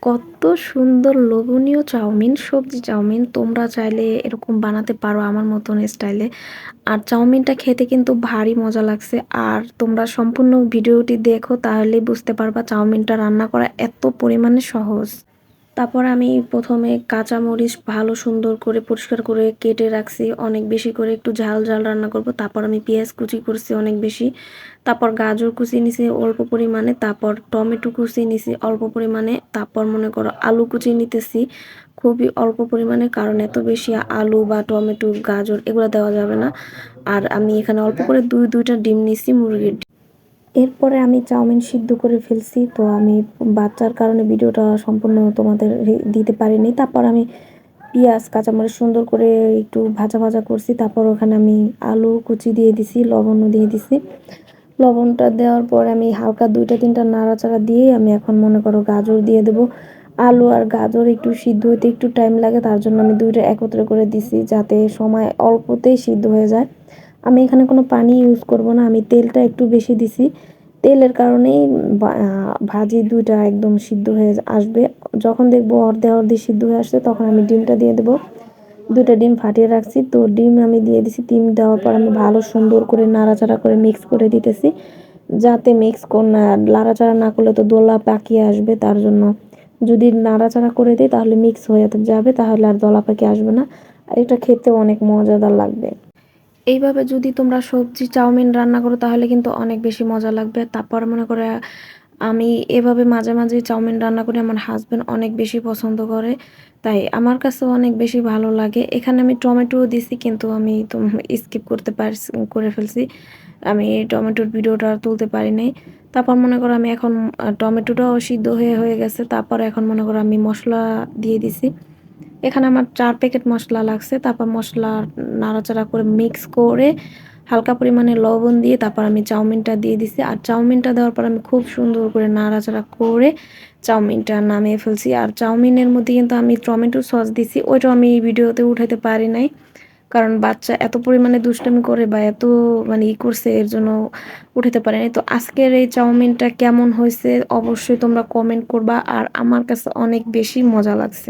কত সুন্দর লোভনীয় চাউমিন, সবজি চাউমিন। তোমরা চাইলে এরকম বানাতে পারো আমার মতন স্টাইলে। আর চাউমিনটা খেতে কিন্তু ভারী মজা লাগছে। আর তোমরা সম্পূর্ণ ভিডিওটি দেখো তাহলেই বুঝতে পারবা চাউমিনটা রান্না করা এত পরিমাণে সহজ। তারপর আমি ১ম এ কাঁচামরিচ ভালো সুন্দর করে পরিষ্কার করে কেটে রাখছি অনেক বেশি করে, একটু ঝাল, ঝাল রান্না করব। তারপর আমি পেঁয়াজ কুচি করছি অনেক বেশি। তারপর গাজর কুচি নিছি অল্প পরিমাণে, তারপর টমেটো কুচি নিছি অল্প পরিমাণে, তারপর মনে করো আলু কুচি নিতেছি খুবই অল্প পরিমাণে, কারণ এত বেশি আলু বা টমেটো, গাজর এগুলো দেওয়া যাবে না। আর আমি এখানে অল্প করে ২টা ডিম নিছি, মুরগির ডিম। এরপরে আমি চাউমিন সিদ্ধ করে ফেলছি। তো আমি বাচ্চার কারণে ভিডিওটা সম্পূর্ণ তোমাদের দিতে পারিনি। তারপর আমি পেঁয়াজ, কাঁচামরিচ সুন্দর করে একটু ভাজা, ভাজা করছি। তারপর ওখানে আমি আলু কুচি দিয়ে দিছি, লবণও দিয়ে দিছি। লবণটা দেওয়ার পর আমি হালকা ২টা-৩টা নাড়াচাড়া দিয়ে আমি এখন মনে করো গাজর দিয়ে দেবো। আলু আর গাজর একটু সিদ্ধ হইতে একটু টাইম লাগে, তার জন্য আমি ২টা একত্রে করে দিছি যাতে সময় অল্পতেই সিদ্ধ হয়ে যায়। আমি এখানে কোনো পানি ইউজ করব না, আমি তেলটা একটু বেশি দিছি। তেলের কারণেই ভাজি ২টা একদম সিদ্ধ হয়ে আসবে। যখন দেখবো অর্ধে সিদ্ধ হয়ে আসছে তখন আমি ডিমটা দিয়ে দেবো। ২টা ডিম ফাটিয়ে রাখছি, তো ডিম আমি দিয়ে দিছি। ডিম দেওয়ার পর আমি ভালো সুন্দর করে নাড়াচাড়া করে মিক্স করে দিতেছি, যাতে নাড়াচাড়া না করলে তো দলা পাকিয়ে আসবে, তার জন্য যদি নাড়াচাড়া করে দিই তাহলে মিক্স হয়ে যাবে, তাহলে আর দলা পাকিয়ে আসবে না। আর এটা খেতে অনেক মজাদার লাগবে। এইভাবে যদি তোমরা সবজি চাউমিন রান্না করো তাহলে কিন্তু অনেক বেশি মজা লাগবে। তারপর মনে করে আমি এভাবে মাঝে, মাঝে চাউমিন রান্না করি, আমার হাসব্যান্ড অনেক বেশি পছন্দ করে। তাই আমার কাছেও অনেক বেশি ভালো লাগে। এখানে আমি টমেটোও দিছি কিন্তু আমি তো স্কিপ করে ফেলছি। আমি টমেটোর ভিডিওটা তুলতে পারি নাই। তারপর মনে করো আমি এখন টমেটোটাও সিদ্ধ হয়ে গেছে। তারপর এখন মনে করো আমি মসলা দিয়ে দিছি। এখানে আমার ৪ প্যাকেট মসলা লাগছে। তারপর মসলা নাড়াচাড়া করে মিক্স করে হালকা পরিমাণে লবণ দিয়ে তারপর আমি চাউমিনটা দিয়ে দিছি। আর চাউমিনটা দেওয়ার পর আমি খুব সুন্দর করে নাড়াচাড়া করে চাউমিনটা নামিয়ে ফেলছি। আর চাউমিনের মধ্যে কিন্তু আমি টমেটো সস দিছি। ওইটাও আমি ভিডিওতে উঠাতে পারি নাই। কারণ বাচ্চা এত পরিমাণে দুষ্টামি করে বা এত মানে করছে, এর জন্য উঠাতে পারি নাই। তো আজকের এই চাউমিনটা কেমন হয়েছে অবশ্যই তোমরা কমেন্ট করবা। আর আমার কাছে অনেক বেশি মজা লাগছে।